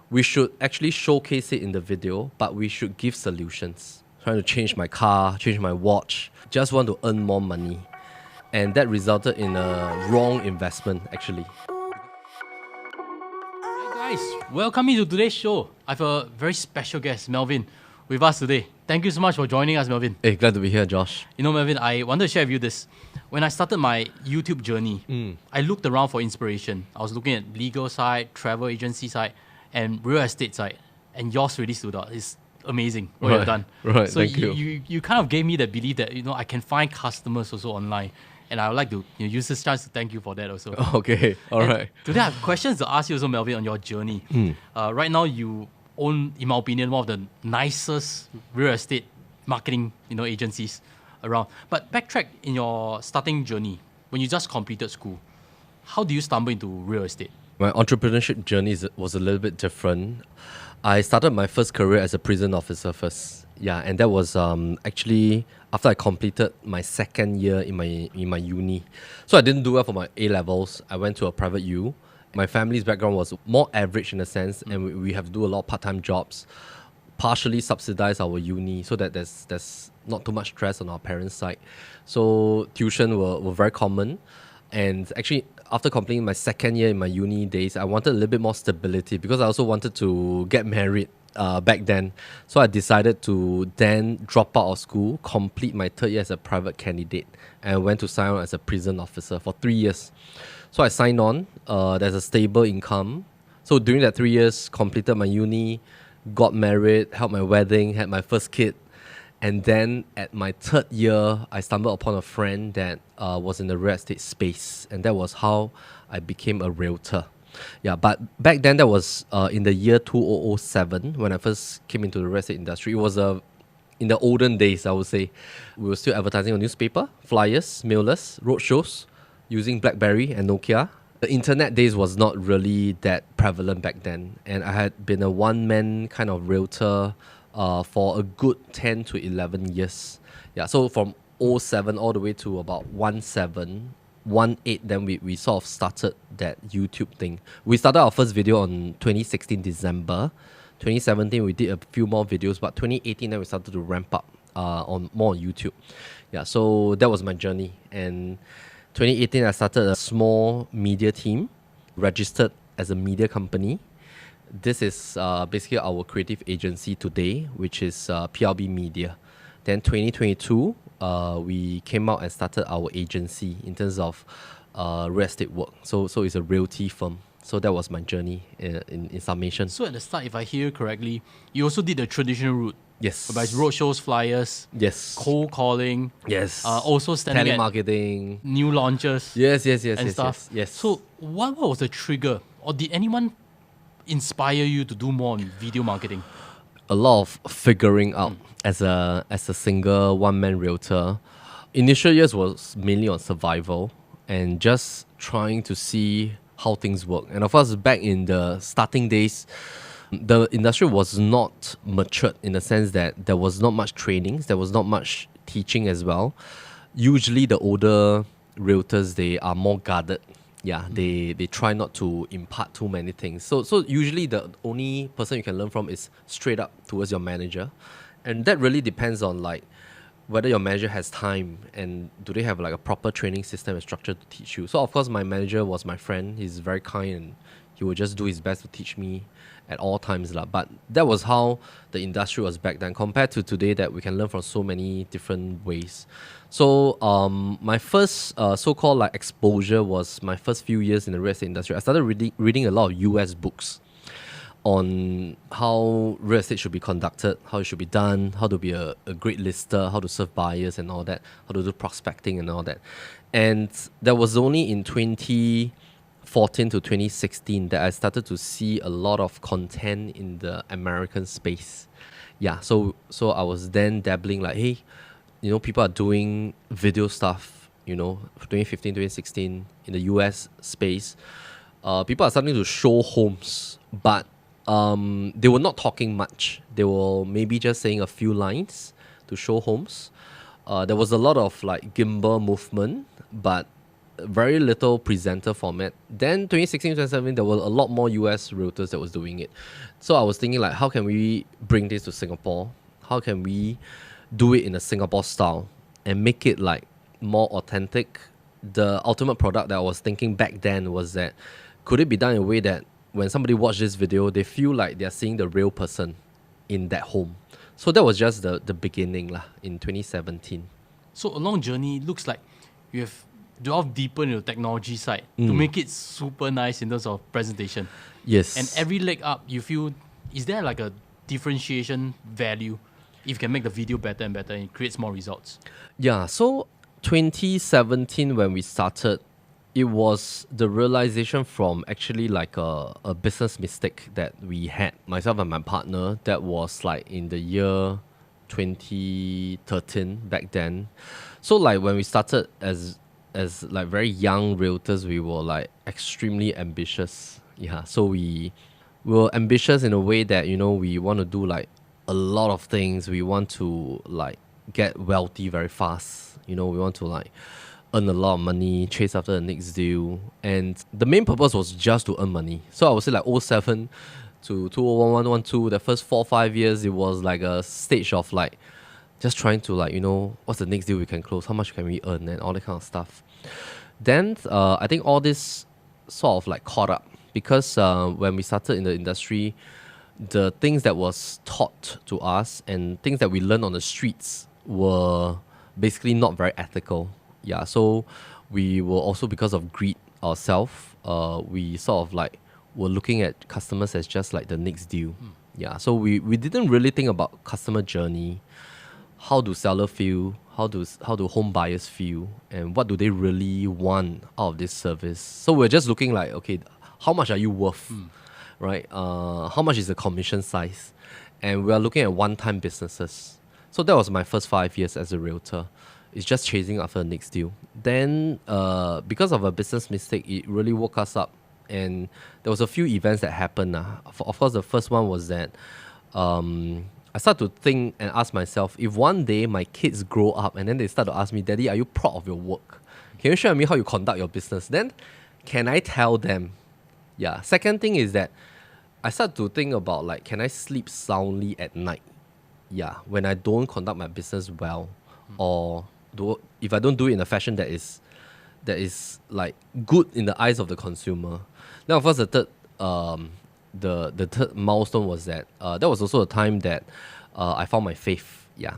we should actually showcase it in the video, but we should give solutions. Trying to change my car, change my watch, just want to earn more money. And that resulted in a wrong investment, actually. Hi guys, welcome to today's show. I have a very special guest, Melvin, with us today. Thank you so much for joining us, Melvin. Hey, glad to be here, Josh. You know, Melvin, I wanted to share with you this. When I started my YouTube journey, I looked around for inspiration. I was looking at legal side, travel agency side, and real estate side. And yours really stood out. It's amazing what you've done. Right, so thank you kind of gave me the belief that, I can find customers also online. And I would like to use this chance to thank you for that also. Okay, all right. Today I have questions to ask you also, Melvin, on your journey. Right now you own, in my opinion, one of the nicest real estate marketing agencies around. But backtrack in your starting journey, when you just completed school, how do you stumble into real estate? My entrepreneurship journey was a little bit different. I started my first career as a prison officer first. Yeah, and that was actually after I completed my second year in my uni. So I didn't do well for my A-levels. I went to a private U. My family's background was more average in a sense, and we have to do a lot of part-time jobs, partially subsidize our uni so that there's not too much stress on our parents' side. So tuition were very common. And actually, after completing my second year in my uni days, I wanted a little bit more stability because I also wanted to get married back then. So I decided to then drop out of school, complete my third year as a private candidate, and went to sign on as a prison officer for 3 years. So I signed on. There's a stable income. So during that 3 years, completed my uni, got married, held my wedding, had my first kid. And then at my third year, I stumbled upon a friend that was in the real estate space. And that was how I became a realtor. Yeah, but back then, that was in the year 2007 when I first came into the real estate industry. It was in the olden days, I would say. We were still advertising on newspaper, flyers, mailers, roadshows, using BlackBerry and Nokia. The internet days was not really that prevalent back then. And I had been a one-man kind of realtor for a good 10 to 11 years. Yeah, so from 07 all the way to about 17, 18, then we sort of started that YouTube thing. We started our first video on 2016 December. 2017 we did a few more videos, but 2018 then we started to ramp up more on YouTube. Yeah, so that was my journey. And 2018 I started a small media team, registered as a media company. This is basically our creative agency today, which is PLB Media. Then 2022, we came out and started our agency in terms of real estate work. So it's a realty firm. So that was my journey in summation. So at the start, if I hear you correctly, you also did the traditional route. Yes. Whereby it's roadshows, flyers, yes, cold calling. Yes. Also standing telemarketing. at new launches. Yes. And stuff. Yes. So what was the trigger? Or did anyone inspire you to do more on video marketing? A lot of figuring out as a single one-man realtor. Initial years was mainly on survival and just trying to see how things work. And of course, back in the starting days, the industry was not matured in the sense that there was not much trainings, there was not much teaching as well. Usually the older realtors, they are more guarded. Yeah, they try not to impart too many things. So usually the only person you can learn from is straight up towards your manager. And that really depends on like whether your manager has time and do they have like a proper training system and structure to teach you. So of course my manager was my friend. He's very kind and he would just do his best to teach me at all times. But that was how the industry was back then compared to today that we can learn from so many different ways. So my first so-called like exposure was my first few years in the real estate industry. I started reading a lot of US books on how real estate should be conducted, how it should be done, how to be a great lister, how to serve buyers and all that, how to do prospecting and all that. And that was only in 2014 to 2016 that I started to see a lot of content in the American space. Yeah, so I was then dabbling like, hey, people are doing video stuff, 2015, 2016 in the US space. People are starting to show homes, but they were not talking much. They were maybe just saying a few lines to show homes. There was a lot of like gimbal movement, but very little presenter format. Then 2016, 2017, there were a lot more US realtors that was doing it. So I was thinking like, how can we bring this to Singapore? How can we do it in a Singapore style and make it like more authentic? The ultimate product that I was thinking back then was that could it be done in a way that when somebody watch this video, they feel like they're seeing the real person in that home. So that was just the beginning lah in 2017. So along journey, looks like you have delved deeper into the technology side to make it super nice in terms of presentation. Yes. And every leg up, you feel, is there like a differentiation value if you can make the video better and better and it creates more results? Yeah, so 2017 when we started, it was the realization from actually like a business mistake that we had, myself and my partner, that was like in the year 2013 back then. So like when we started as like very young realtors, we were like extremely ambitious. Yeah, so we were ambitious in a way that, you know, we want to do like a lot of things. We want to like get wealthy very fast. You know, we want to like earn a lot of money, chase after the next deal. And the main purpose was just to earn money. So I would say like 07 to 2011, 12, the first 4-5 years, it was like a stage of like just trying to like, you know, what's the next deal we can close? How much can we earn? And all that kind of stuff. Then I think all this sort of like caught up because when we started in the industry, the things that was taught to us and things that we learned on the streets were basically not very ethical. Yeah, so we were also, because of greed ourselves, we sort of like were looking at customers as just like the next deal. Yeah, so we didn't really think about customer journey. How do seller feel? How do home buyers feel? And what do they really want out of this service? So we're just looking like, okay, how much are you worth? Right? How much is the commission size? And we are looking at one-time businesses. So that was my first 5 years as a realtor. It's just chasing after the next deal. Then because of a business mistake, it really woke us up. And there was a few events that happened. Of course, the first one was that I started to think and ask myself, if one day my kids grow up and then they start to ask me, Daddy, are you proud of your work? Can you share with me how you conduct your business? Then can I tell them? Yeah. Second thing is that I start to think about like, can I sleep soundly at night? Yeah. When I don't conduct my business well, or if I don't do it in a fashion that is like good in the eyes of the consumer. Then of course the third the third milestone was that that was also a time that I found my faith. Yeah.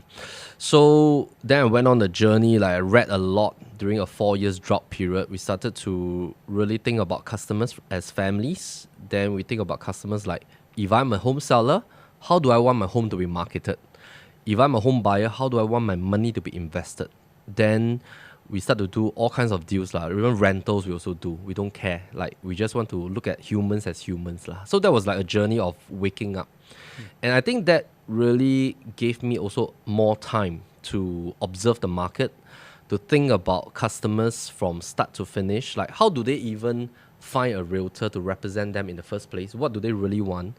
So then I went on the journey, like I read a lot during a 4 years drought period. We started to really think about customers as families. Then we think about customers like, if I'm a home seller, how do I want my home to be marketed? If I'm a home buyer, how do I want my money to be invested? Then we start to do all kinds of deals. Even rentals we also do. We don't care. Like, we just want to look at humans as humans. So that was like a journey of waking up. And I think that really gave me also more time to observe the market, to think about customers from start to finish. Like, how do they even find a realtor to represent them in the first place? What do they really want?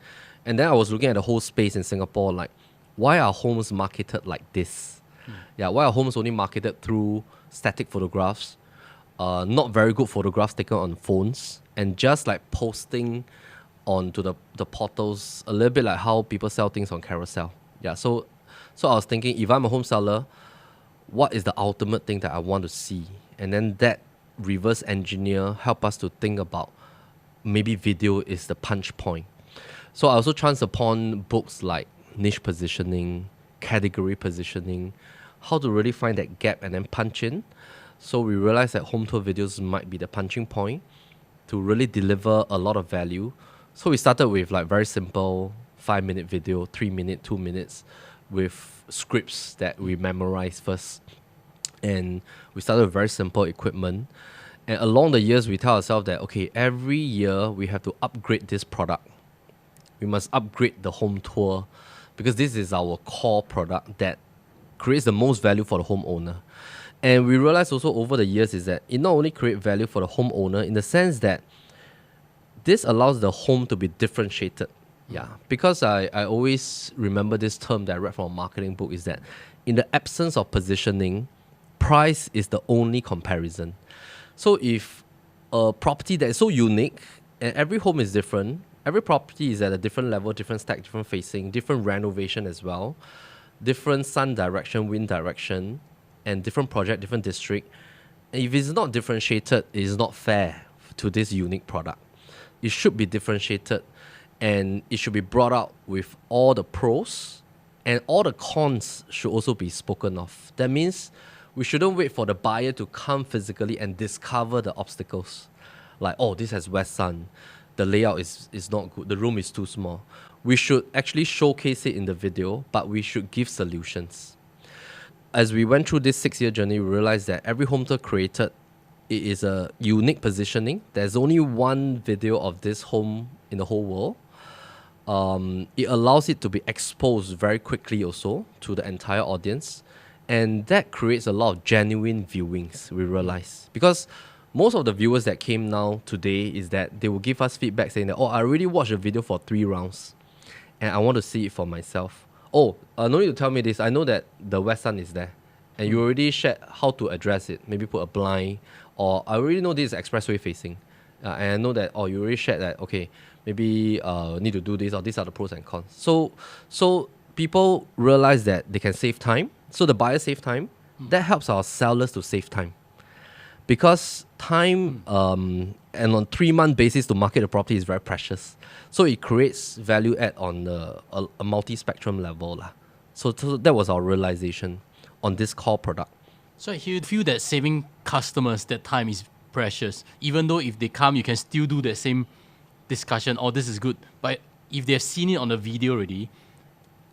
And then I was looking at the whole space in Singapore, like, why are homes marketed like this? Yeah, why are homes only marketed through static photographs, not very good photographs taken on phones, and just like posting onto the portals, a little bit like how people sell things on Carousel. Yeah, so I was thinking, if I'm a home seller, what is the ultimate thing that I want to see? And then that reverse engineer help us to think about maybe video is the punch point. So I also chanced upon books like Niche Positioning, Category Positioning, how to really find that gap and then punch in. So we realized that home tour videos might be the punching point to really deliver a lot of value. So we started with like very simple 5-minute video, 3-minute, 2 minutes, with scripts that we memorized first. And we started with very simple equipment. And along the years, we tell ourselves that, okay, every year we have to upgrade this product. We must upgrade the home tour because this is our core product that creates the most value for the homeowner. And we realized also over the years is that it not only creates value for the homeowner in the sense that this allows the home to be differentiated. Yeah, because I always remember this term that I read from a marketing book is that in the absence of positioning, price is the only comparison. So if a property that is so unique and every home is different, every property is at a different level, different stack, different facing, different renovation as well, different sun direction, wind direction, and different project, different district. And if it's not differentiated, it is not fair to this unique product. It should be differentiated and it should be brought out with all the pros and all the cons should also be spoken of. That means we shouldn't wait for the buyer to come physically and discover the obstacles. Like, oh, this has west sun. The layout is not good. The room is too small. We should actually showcase it in the video, but we should give solutions. As we went through this 6-year journey, we realized that every home tour created, it is a unique positioning. There's only one video of this home in the whole world. It allows it to be exposed very quickly also to the entire audience. And that creates a lot of genuine viewings, we realize. Because most of the viewers that came now today is that they will give us feedback saying that, oh, I already watched the video for 3 rounds and I want to see it for myself. Oh, no need to tell me this. I know that the west sun is there and you already shared how to address it. Maybe put a blind, or I already know this is expressway facing. And I know that, oh, you already shared that, okay, maybe need to do this, or these are the pros and cons. So people realize that they can save time. So the buyer save time. That helps our sellers to save time. Because time and on 3-month basis to market a property is very precious. So it creates value add on a multi-spectrum level. So that was our realization on this core product. So you feel that saving customers that time is precious. Even though if they come, you can still do the same discussion, oh, this is good. But if they've seen it on the video already,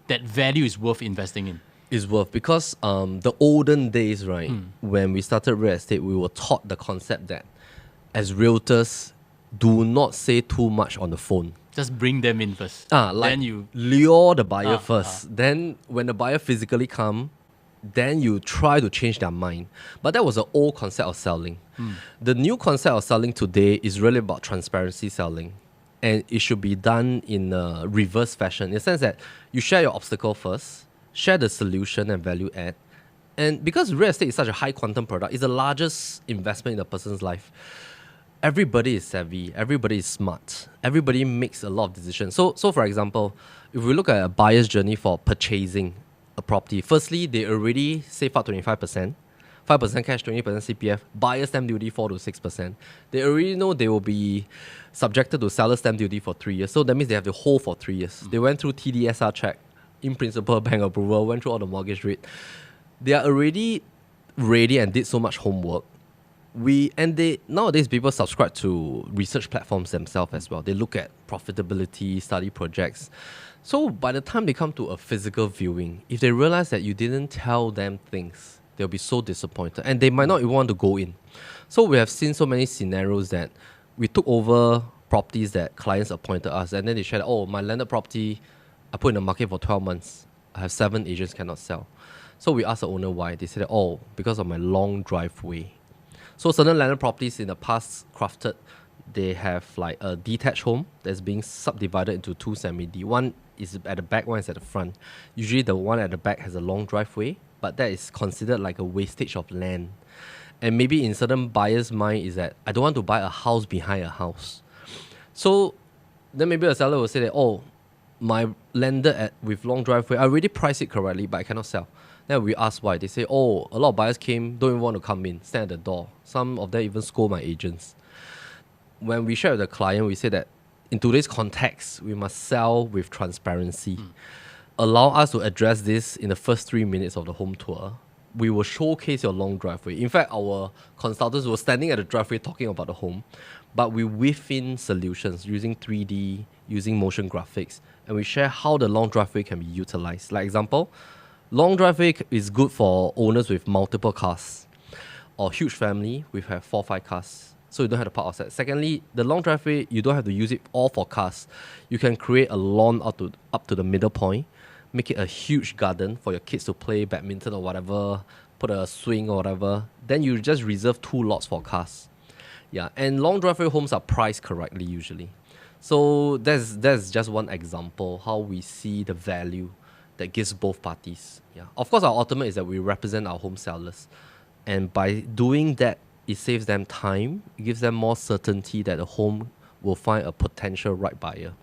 that value is worth investing in. Is worth, because the olden days, right, when we started real estate, we were taught the concept that as realtors, do not say too much on the phone. Just bring them in first. Then you lure the buyer first. Then when the buyer physically come, then you try to change their mind. But that was an old concept of selling. The new concept of selling today is really about transparency selling. And it should be done in a reverse fashion, in the sense that you share your obstacle first, share the solution and value add. And because real estate is such a high quantum product, it's the largest investment in a person's life. Everybody is savvy, everybody is smart, everybody makes a lot of decisions. So for example, if we look at a buyer's journey for purchasing a property, firstly, they already save up 25%, 5% cash, 20% CPF, buyer stamp duty 4 to 6%. They already know they will be subjected to seller stamp duty for 3 years. So that means they have to hold for 3 years. They went through TDSR check, in principle, bank approval, went through all the mortgage rate. They are already ready and did so much homework. Nowadays people subscribe to research platforms themselves as well. They look at profitability, study projects. So by the time they come to a physical viewing, if they realize that you didn't tell them things, they'll be so disappointed and they might not even want to go in. So we have seen so many scenarios that we took over properties that clients appointed us, and then they shared, oh, my landed property, I put in the market for 12 months. I have 7 agents cannot sell. So we asked the owner why. They said, oh, because of my long driveway. So certain landed properties in the past crafted, they have like a detached home that's being subdivided into 2 semi-D. One is at the back, one is at the front. Usually the one at the back has a long driveway, but that is considered like a wastage of land. And maybe in certain buyers' mind is that I don't want to buy a house behind a house. So then maybe a seller will say that, oh, my landed with long driveway, I already priced it correctly, but I cannot sell. Then we ask why. They say, oh, a lot of buyers came, don't even want to come in, stand at the door. Some of them even scold my agents. When we share with the client, we say that in today's context, we must sell with transparency. Allow us to address this in the first 3 minutes of the home tour. We will showcase your long driveway. In fact, our consultants were standing at the driveway talking about the home, but we weave in solutions using 3D, using motion graphics, and we share how the long driveway can be utilized. Like example, long driveway is good for owners with multiple cars or huge family with 4 or 5 cars. So you don't have to park outside. Secondly, the long driveway, you don't have to use it all for cars. You can create a lawn up to the middle point, make it a huge garden for your kids to play badminton or whatever, put a swing or whatever. Then you just reserve 2 lots for cars. Yeah, and long driveway homes are priced correctly usually. So that's just one example how we see the value that gives both parties. Yeah, of course, our ultimate is that we represent our home sellers, and by doing that, it saves them time, it gives them more certainty that the home will find a potential right buyer.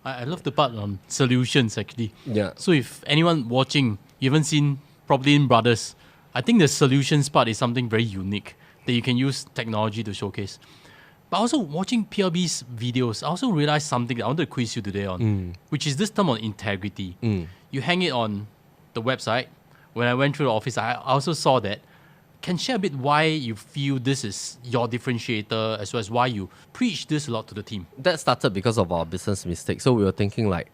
I love the part on solutions actually. Yeah. So if anyone watching, you haven't seen Property In Brothers, I think the solutions part is something very unique that you can use technology to showcase. But also watching PLB's videos, I also realized something that I wanted to quiz you today on, which is this term on integrity. You hang it on the website. When I went through the office, I also saw that. Can share a bit why you feel this is your differentiator, as well as why you preach this a lot to the team? That started because of our business mistake. So we were thinking like,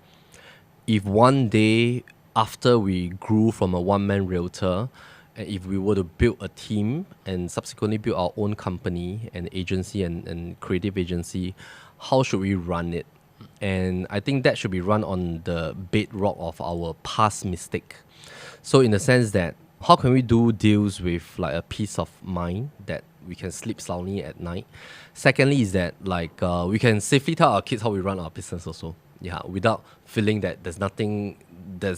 if one day after we grew from a one-man realtor, and if we were to build a team and subsequently build our own company and agency and creative agency, how should we run it? And I think that should be run on the bedrock of our past mistake. So in the sense that, how can we do deals with like a peace of mind that we can sleep soundly at night? Secondly is that like we can safely tell our kids how we run our business also. Yeah, without feeling that there's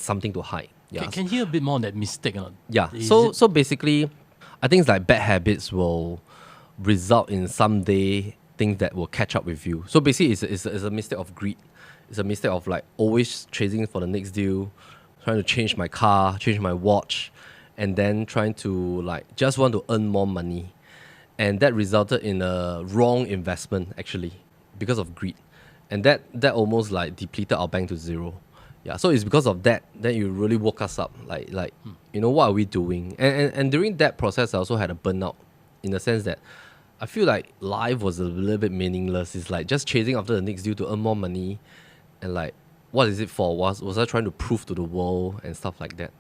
something to hide. Yeah. Can you hear a bit more on that mistake or not? Yeah. Is So basically, I think it's like bad habits will result in someday things that will catch up with you. So basically, it's a mistake of greed. It's a mistake of like always chasing for the next deal, trying to change my car, change my watch, and then trying to like just want to earn more money. And that resulted in a wrong investment actually because of greed. And that almost like depleted our bank to zero. Yeah, so it's because of that you really woke us up. Like what are we doing? And during that process, I also had a burnout in the sense that I feel like life was a little bit meaningless. It's like just chasing after the next deal to earn more money, and like, what is it for? Was I trying to prove to the world and stuff like that?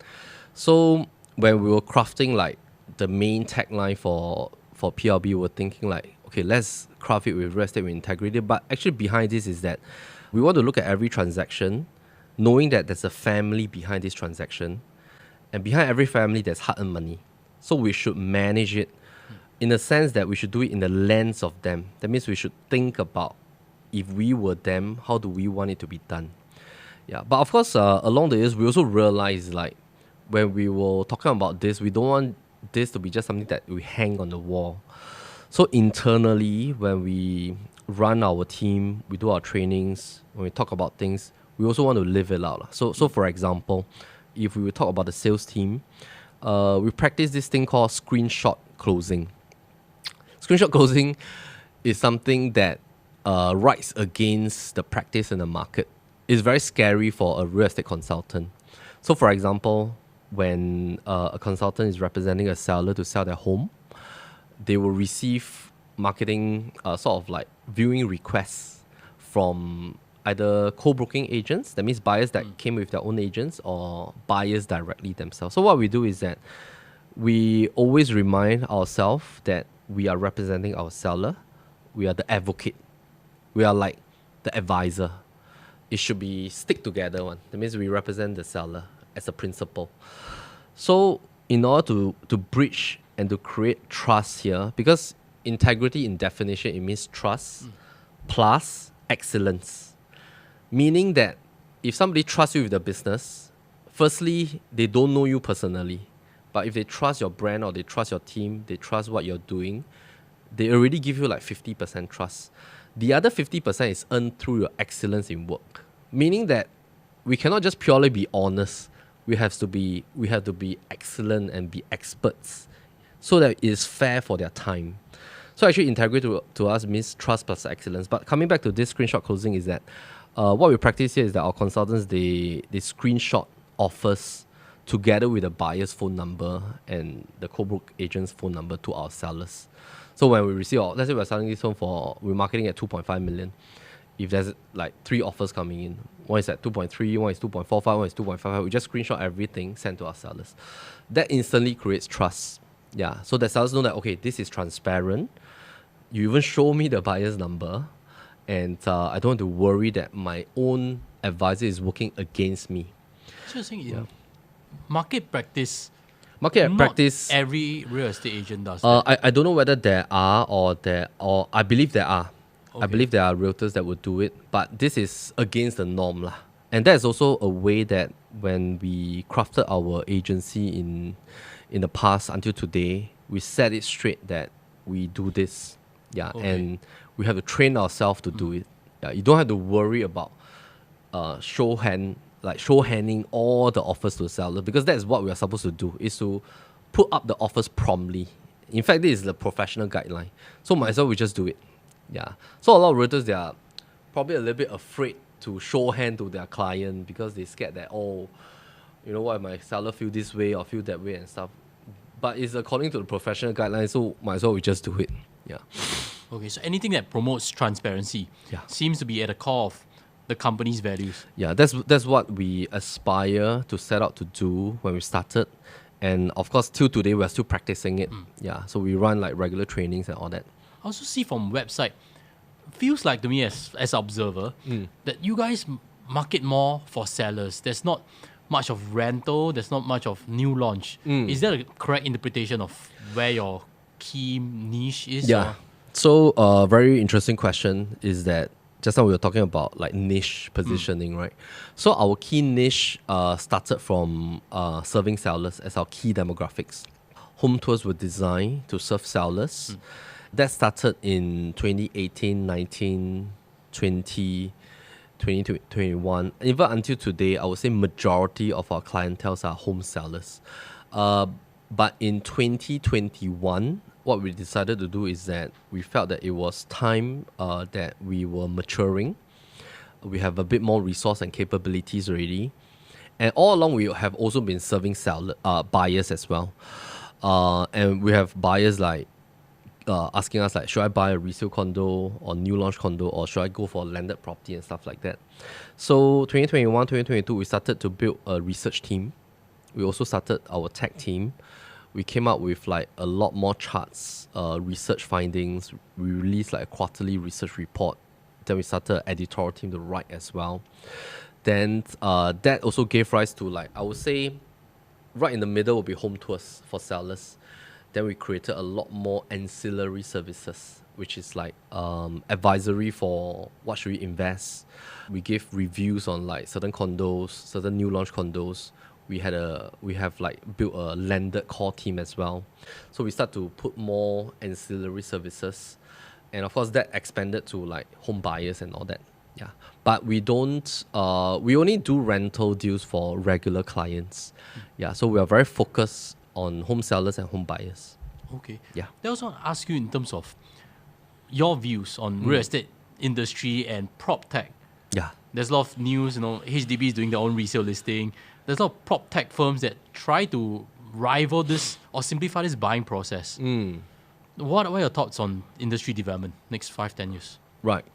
So when we were crafting like the main tagline for PLB, we were thinking like, okay, let's craft it with real estate with integrity. But actually behind this is that we want to look at every transaction, knowing that there's a family behind this transaction, and behind every family there's hard-earned money. So we should manage it in the sense that we should do it in the lens of them. That means we should think about, if we were them, how do we want it to be done? Yeah, but of course, along the years, we also realized like when we were talking about this, we don't want this to be just something that we hang on the wall. So internally, when we run our team, we do our trainings, when we talk about things, we also want to live it out. So for example, if we will talk about the sales team, we practice this thing called screenshot closing. Screenshot closing is something that writes against the practice in the market. It's very scary for a real estate consultant. So for example, when a consultant is representing a seller to sell their home, they will receive marketing sort of like viewing requests from either co-broking agents, that means buyers that came with their own agents, or buyers directly themselves. So what we do is that we always remind ourselves that we are representing our seller. We are the advocate. We are like the advisor. It should be stick together one. That means we represent the seller as a principal. So in order to bridge and to create trust here, because integrity in definition, it means trust plus excellence. Meaning that if somebody trusts you with the business, firstly, they don't know you personally. But if they trust your brand or they trust your team, they trust what you're doing, they already give you like 50% trust. The other 50% is earned through your excellence in work. Meaning that we cannot just purely be honest. We have to be excellent and be experts so that it is fair for their time. So actually integrity to us means trust plus excellence. But coming back to this screenshot closing is that what we practice here is that our consultants, they screenshot offers together with the buyer's phone number and the co-broke agent's phone number to our sellers. So when we receive, let's say we're selling this home we're marketing at 2.5 million. If there's like 3 offers coming in, one is at 2.3, one is 2.45, one is 2.55, we just screenshot everything, send to our sellers. That instantly creates trust. Yeah, so the sellers know that, okay, this is transparent. You even show me the buyer's number, and I don't want to worry that my own advisor is working against me. So you're saying market practice, not every real estate agent does that. I don't know whether there are or I believe there are. Okay. I believe there are realtors that would do it, but this is against the norm lah. And that is also a way that when we crafted our agency in the past until today, we set it straight that we do this. Yeah, Okay. and we have to train ourselves to do it. Yeah, you don't have to worry about show handing all the offers to the seller, because that's what we are supposed to do, is to put up the offers promptly. In fact, this is the professional guideline. So might as well we just do it. Yeah. So a lot of realtors, they are probably a little bit afraid to show hand to their client because they scared that, oh, you know what, if my seller feel this way or feel that way and stuff. But it's according to the professional guidelines, so might as well we just do it. Yeah. Okay, so anything that promotes transparency Yeah. seems to be at the core of the company's values. Yeah, that's what we aspire to set out to do when we started. And of course, till today, we're still practicing it. Yeah, so we run like regular trainings and all that. I also see from website, feels like to me as an observer that you guys market more for sellers. There's not much of rental. There's not much of new launch. Is that a correct interpretation of where your key niche is? Yeah. or- So, a very interesting question is that just now we were talking about like niche positioning, right? So our key niche started from serving sellers as our key demographics. Home tours were designed to serve sellers. That started in 2018, 19, 20, 2021. Even until today, I would say majority of our clientele are home sellers. But in 2021, what we decided to do is that we felt that it was time that we were maturing. We have a bit more resource and capabilities already. And all along, we have also been serving buyers as well. And we have buyers like asking us like, should I buy a resale condo or new launch condo, or should I go for a landed property and stuff like that. So 2021, 2022, we started to build a research team. We also started our tech team. We came up with like a lot more charts, research findings. We released like a quarterly research report. Then we started an editorial team to write as well. Then that also gave rise to, like, I would say right in the middle will be home tours for sellers. Then we created a lot more ancillary services, which is like advisory for what should we invest. We give reviews on like certain condos, certain new launch condos. We have like built a landed core team as well. So we start to put more ancillary services, and of course that expanded to like home buyers and all that. Yeah, but we don't. We only do rental deals for regular clients. Yeah, so we are very focused on home sellers and home buyers. Okay. Yeah. I also want to ask you in terms of your views on real estate industry and prop tech. Yeah. There's a lot of news, HDB is doing their own resale listing. There's a lot of prop tech firms that try to rival this or simplify this buying process. What are your thoughts on industry development next 5-10 years? Right.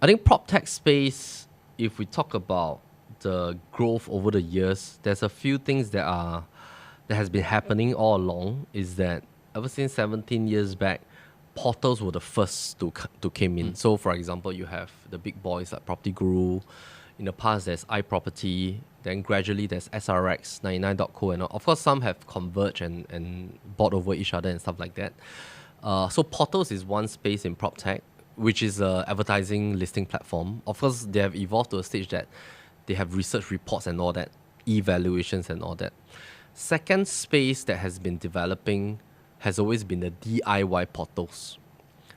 I think prop tech space, if we talk about the growth over the years, there's a few things that has been happening all along. Is that ever since 17 years back, portals were the first to came in. So for example, you have the big boys like Property Guru. In the past, there's iProperty. Then gradually there's SRX, 99.co, and of course some have converged and bought over each other and stuff like that. So portals is one space in prop tech, which is a advertising listing platform. Of course, they have evolved to a stage that they have research reports and all that, evaluations and all that. Second space that has been developing has always been the DIY portals.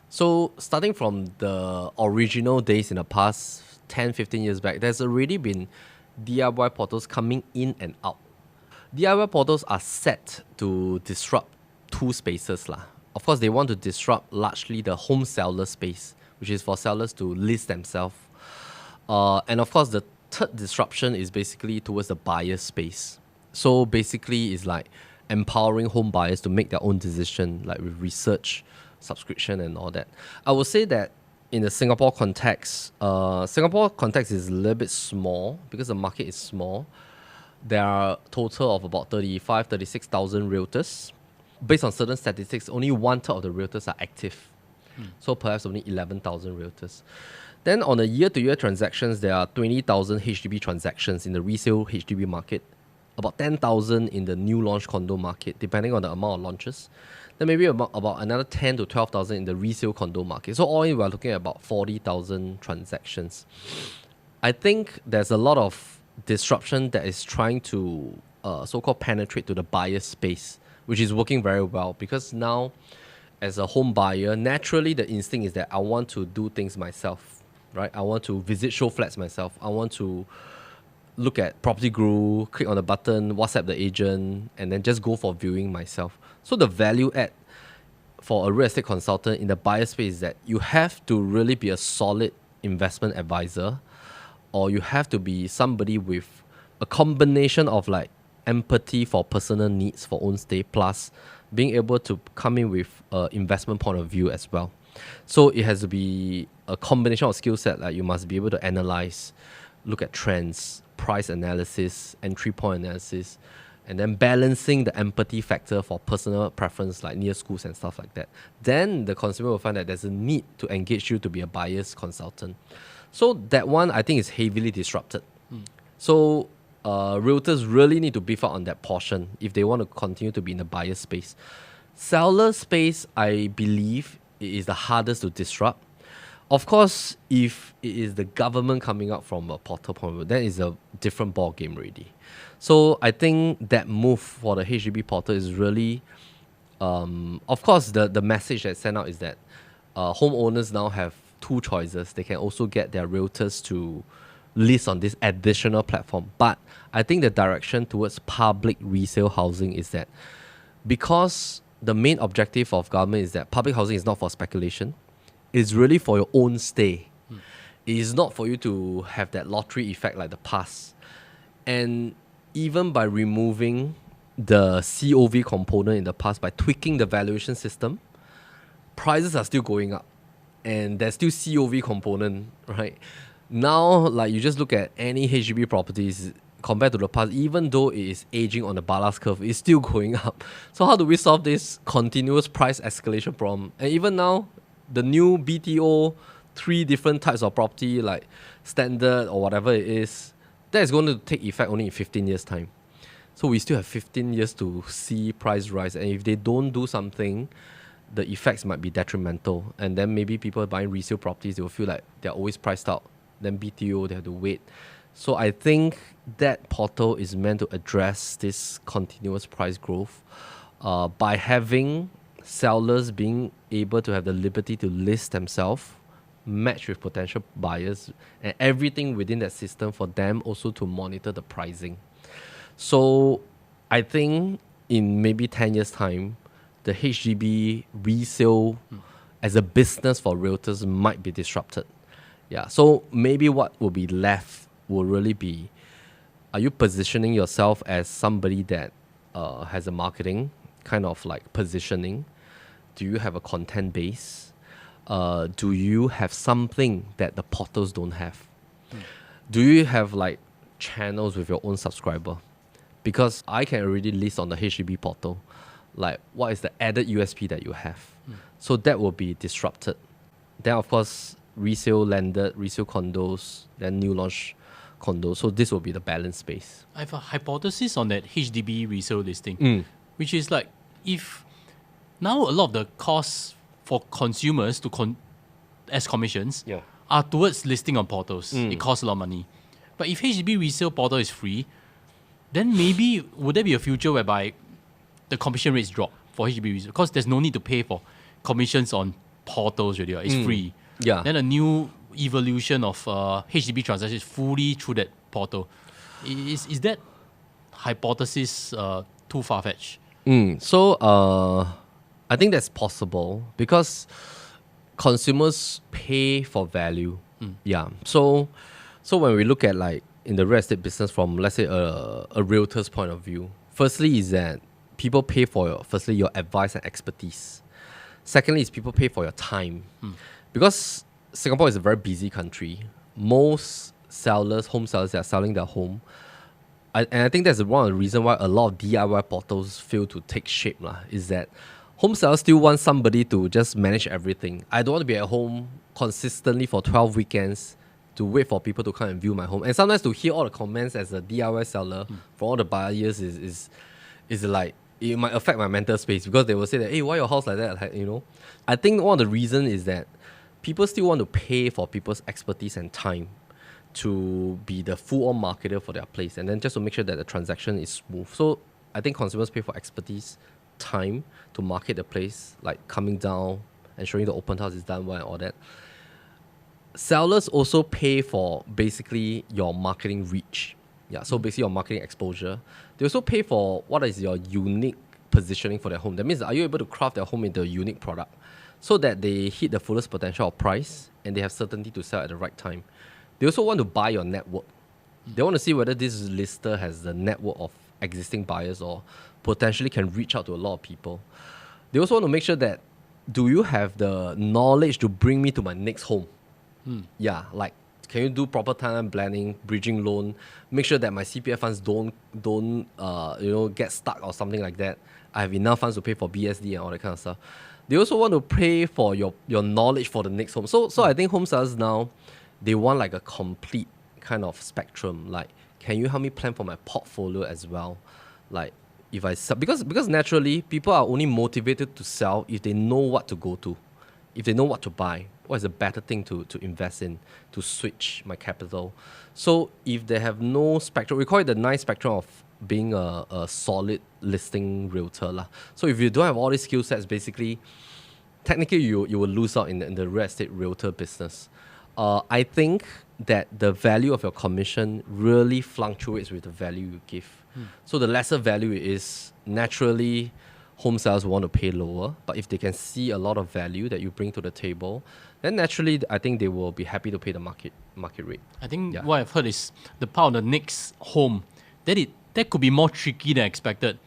So starting from the original days in the past, 10, 15 years back, there's already been DIY portals coming in and out. DIY portals are set to disrupt two spaces lah. Of course, they want to disrupt largely the home seller space, which is for sellers to list themselves. And of course, the third disruption is basically towards the buyer space. So basically, it's like empowering home buyers to make their own decision, like with research, subscription, and all that. I would say that in the Singapore context is a little bit small because the market is small. There are a total of about 36,000 realtors. Based on certain statistics, only 1/3 of the realtors are active. So perhaps only 11,000 realtors. Then on the year-to-year transactions, there are 20,000 HDB transactions in the resale HDB market, about 10,000 in the new launch condo market, depending on the amount of launches. Then maybe about another 10 to 12,000 in the resale condo market. So all in, we're looking at about 40,000 transactions. I think there's a lot of disruption that is trying to so-called penetrate to the buyer space, which is working very well because now, as a home buyer, naturally the instinct is that I want to do things myself, right? I want to visit show flats myself. I want to look at Property Guru, click on the button, WhatsApp the agent, and then just go for viewing myself. So the value add for a real estate consultant in the buyer space is that you have to really be a solid investment advisor, or you have to be somebody with a combination of like empathy for personal needs for own stay, plus being able to come in with an investment point of view as well. So it has to be a combination of skill set. Like you must be able to analyze, look at trends, price analysis, entry point analysis, and then balancing the empathy factor for personal preference like near schools and stuff like that. Then the consumer will find that there's a need to engage you to be a buyer's consultant. So that one I think is heavily disrupted. So realtors really need to beef up on that portion if they want to continue to be in the buyer space. Seller space, I believe, it is the hardest to disrupt. Of course, if it is the government coming out from a portal point of view, that is a different ball game already. So I think that move for the HDB portal is really, of course, the message that's sent out is that homeowners now have two choices. They can also get their realtors to list on this additional platform. But I think the direction towards public resale housing is that because the main objective of government is that public housing is not for speculation, it's really for your own stay. It is not for you to have that lottery effect like the past. And even by removing the COV component in the past, by tweaking the valuation system, prices are still going up. And there's still COV component, right? Now, like you just look at any HDB properties compared to the past, even though it is aging on the Ballas curve, it's still going up. So how do we solve this continuous price escalation problem? And even now, the new BTO, 3 different types of property, like standard or whatever it is, that is going to take effect only in 15 years' time. So we still have 15 years to see price rise. And if they don't do something, the effects might be detrimental. And then maybe people buying resale properties, they will feel like they're always priced out. Then BTO, they have to wait. So I think that portal is meant to address this continuous price growth by having sellers being able to have the liberty to list themselves, match with potential buyers, and everything within that system for them also to monitor the pricing. So I think in maybe 10 years' time, the HDB resale as a business for realtors might be disrupted. Yeah, so maybe what will be left will really be, are you positioning yourself as somebody that has a marketing kind of like positioning? Do you have a content base? Do you have something that the portals don't have? Do you have like channels with your own subscriber? Because I can already list on the HDB portal, like what is the added USP that you have? So that will be disrupted. Then of course, resale landed, resale condos, then new launch condos. So this will be the balance space. I have a hypothesis on that HDB resale listing, which is like if now a lot of the costs for consumers to as commissions are towards listing on portals. It costs a lot of money. But if HDB resale portal is free, then maybe would there be a future whereby the commission rates drop for HDB resale? Because there's no need to pay for commissions on portals already. It's free. Yeah. Then a new evolution of HDB transactions fully through that portal. Is that hypothesis too far-fetched? So I think that's possible because consumers pay for value. Yeah. So when we look at like in the real estate business from let's say a realtor's point of view, firstly is that people pay for firstly your advice and expertise. Secondly is people pay for your time. Because Singapore is a very busy country. Most sellers, home sellers that are selling their home, and I think that's one of the reasons why a lot of DIY portals fail to take shape is that home sellers still want somebody to just manage everything. I don't want to be at home consistently for 12 weekends to wait for people to come and view my home. And sometimes to hear all the comments as a DIY seller from all the buyers is like, it might affect my mental space because they will say that, hey, why your house like that? You know, I think one of the reasons is that people still want to pay for people's expertise and time to be the full-on marketer for their place and then just to make sure that the transaction is smooth. So I think consumers pay for expertise, time to market the place, like coming down, ensuring the open house is done well and all that. Sellers also pay for basically your marketing reach. Yeah, so basically your marketing exposure. They also pay for what is your unique positioning for their home. That means, are you able to craft their home into a unique product so that they hit the fullest potential of price and they have certainty to sell at the right time? They also want to buy your network. They want to see whether this lister has the network of existing buyers or potentially can reach out to a lot of people. They also want to make sure that, do you have the knowledge to bring me to my next home? Yeah, like, can you do proper timeline planning, bridging loan, make sure that my CPF funds don't get stuck or something like that. I have enough funds to pay for BSD and all that kind of stuff. They also want to pay for your knowledge for the next home. So I think home sellers now, they want like a complete kind of spectrum. Like, can you help me plan for my portfolio as well? Like, if I sell, because naturally people are only motivated to sell if they know what to go to, if they know what to buy. What is a better thing to invest in, to switch my capital? So if they have no spectrum, we call it the nice spectrum of being a solid listing realtor lah. So if you don't have all these skill sets, basically, technically you will lose out in the real estate realtor business. I think that the value of your commission really fluctuates with the value you give. So the lesser value it is, naturally, home sellers want to pay lower. But if they can see a lot of value that you bring to the table, then naturally, I think they will be happy to pay the market rate. I think what I've heard is the part of the next home, that could be more tricky than expected.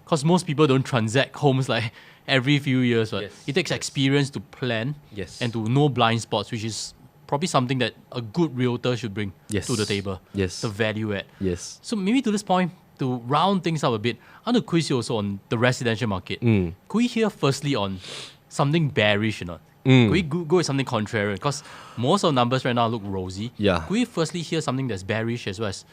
Because most people don't transact homes like every few years. Right? Yes, it takes experience to plan Yes. and to know blind spots, which is probably something that a good realtor should bring Yes. to the table. Yes. The value add. Yes. So maybe to this point, to round things up a bit, I want to quiz you also on the residential market. Could we hear firstly on something bearish or not? Could we go with something contrarian? Because most of the numbers right now look rosy. Yeah. Could we firstly hear something that's bearish as well as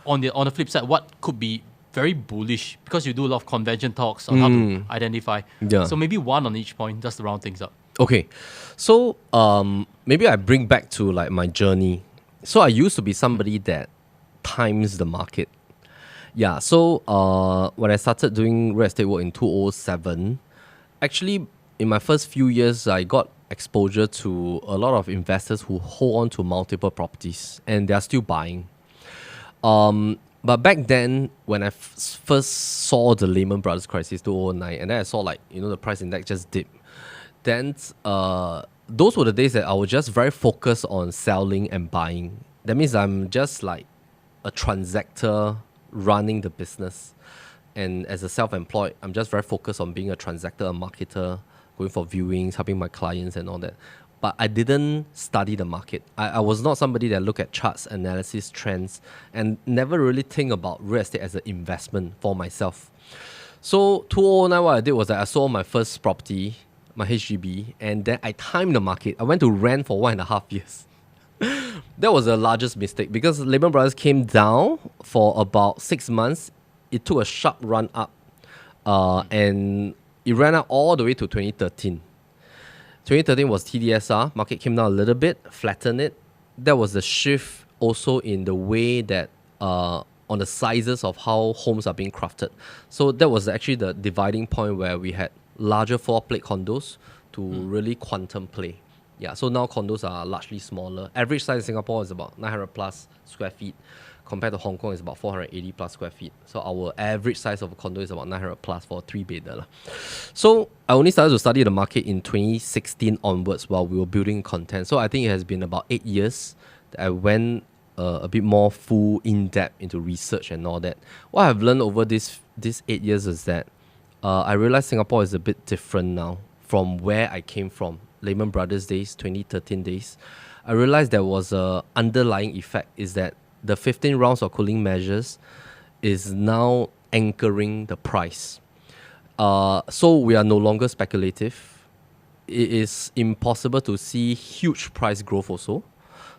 on the flip side, what could be very bullish? Because you do a lot of convention talks on how to identify. Yeah. So maybe one on each point, just to round things up. Okay, so maybe I bring back to like my journey. So I used to be somebody that times the market. Yeah, so when I started doing real estate work in 2007, actually in my first few years, I got exposure to a lot of investors who hold on to multiple properties and they are still buying. But back then, when I first saw the Lehman Brothers crisis, 2009, and then I saw like, the price index just dip. Then those were the days that I was just very focused on selling and buying. That means I'm just like a transactor running the business. And as a self-employed, I'm just very focused on being a transactor, a marketer, going for viewings, helping my clients and all that. But I didn't study the market. I was not somebody that look at charts, analysis, trends, and never really think about real estate as an investment for myself. So 2009, what I did was that I sold my first property, my HGB, and then I timed the market. I went to rent for 1.5 years. That was the largest mistake because Lehman Brothers came down for about 6 months. It took a sharp run up, and it ran up all the way to 2013. 2013 was TDSR. Market came down a little bit, flattened it. That was the shift also in the way that on the sizes of how homes are being crafted. So that was actually the dividing point where we had larger floor plate condos to really quantum play. Yeah, so now condos are largely smaller. Average size in Singapore is about 900 plus square feet. Compared to Hong Kong, is about 480 plus square feet. So our average size of a condo is about 900 plus for a 3-bedder. So I only started to study the market in 2016 onwards while we were building content. So I think it has been about 8 years that I went a bit more full in-depth into research and all that. What I've learned over this 8 years is that I realized Singapore is a bit different now from where I came from. Lehman Brothers days, 2013 days. I realized there was a underlying effect is that the 15 rounds of cooling measures is now anchoring the price. So we are no longer speculative. It is impossible to see huge price growth also.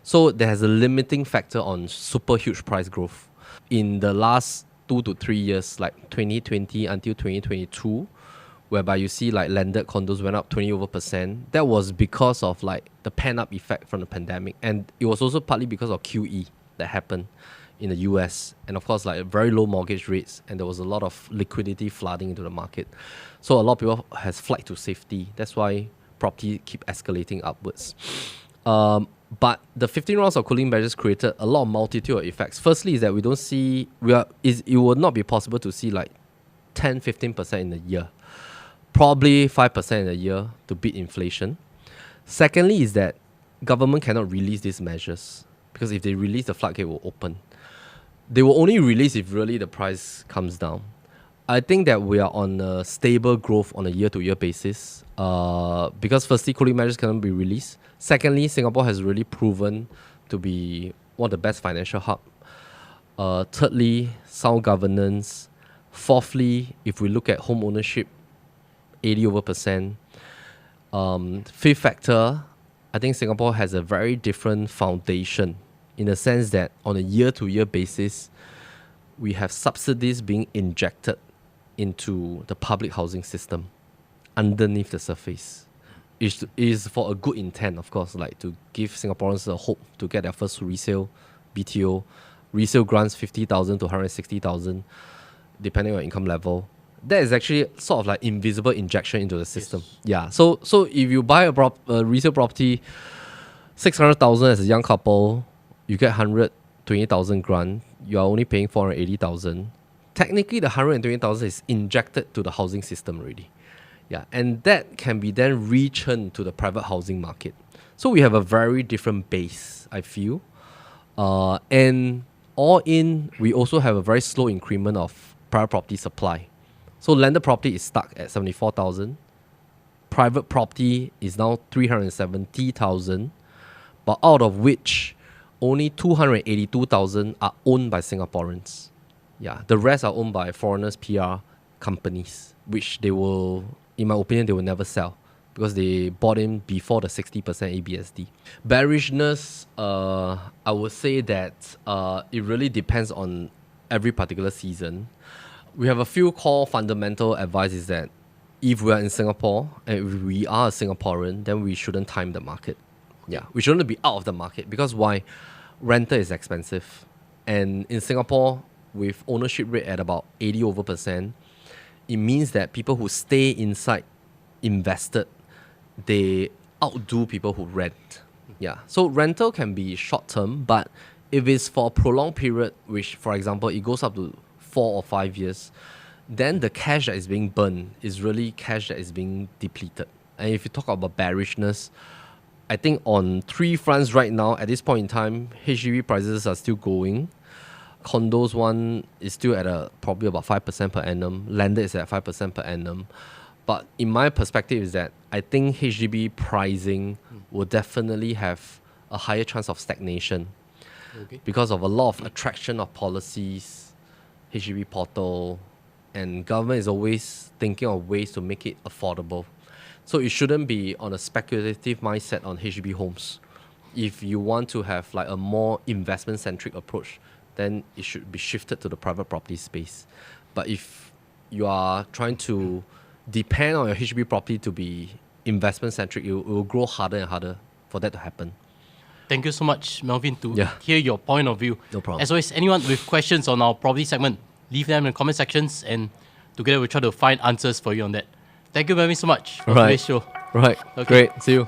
So there has a limiting factor on super huge price growth. In the last 2 to 3 years, like 2020 until 2022, whereby you see like landed condos went up 20%. That was because of like the pent-up effect from the pandemic. And it was also partly because of QE that happened. in the US, and of course, like very low mortgage rates, and there was a lot of liquidity flooding into the market. So a lot of people has flight to safety. That's why property keep escalating upwards. But the 15 rounds of cooling measures created a lot of multitude of effects. Firstly, is that we don't see it would not be possible to see like 10-15% in a year, probably 5% in a year to beat inflation. Secondly, is that government cannot release these measures, because if they release, the floodgate will open. They will only release if really the price comes down. I think that we are on a stable growth on a year-to-year basis, because firstly, cooling measures cannot be released. Secondly, Singapore has really proven to be one of the best financial hub. Thirdly, sound governance. Fourthly, if we look at home ownership, 80%. Fifth factor, I think Singapore has a very different foundation in the sense that on a year-to-year basis, we have subsidies being injected into the public housing system underneath the surface. It is for a good intent, of course, like to give Singaporeans a hope to get their first resale, BTO. Resale grants 50,000 to 160,000, depending on income level. That is actually sort of like invisible injection into the system. Yes. Yeah. So if you buy a resale property, 600,000 as a young couple, you get 120,000 grant. You are only paying 480,000. Technically, the 120,000 is injected to the housing system already. Yeah, and that can be then returned to the private housing market. So we have a very different base, I feel. And all in, we also have a very slow increment of private property supply. So landed property is stuck at 74,000. Private property is now 370,000, but out of which only 282,000 are owned by Singaporeans. Yeah, the rest are owned by foreigners, PR companies, which they will, in my opinion, they will never sell because they bought in before the 60% ABSD. Bearishness, I would say that it really depends on every particular season. We have a few core fundamental advice is that if we are in Singapore and if we are a Singaporean, then we shouldn't time the market. Yeah, we shouldn't be out of the market because why? Rental is expensive. And in Singapore, with ownership rate at about 80%, it means that people who stay inside invested, they outdo people who rent. Yeah. So rental can be short term, but if it's for a prolonged period, which for example, it goes up to 4 or 5 years, then the cash that is being burned is really cash that is being depleted. And if you talk about bearishness, I think on three fronts right now, at this point in time, HDB prices are still going. Condos one is still at probably about 5% per annum. Landed is at 5% per annum. But in my perspective is that I think HDB pricing will definitely have a higher chance of stagnation because of a lot of attraction of policies, HDB portal, and government is always thinking of ways to make it affordable. So it shouldn't be on a speculative mindset on HDB homes. If you want to have like a more investment-centric approach, then it should be shifted to the private property space. But if you are trying to depend on your HDB property to be investment-centric, it will grow harder and harder for that to happen. Thank you so much, Melvin, to hear your point of view. No problem. As always, anyone with questions on our property segment, leave them in the comment sections and together we'll try to find answers for you on that. Thank you, Melvin, so much for today's show. Right. Okay. Great. See you.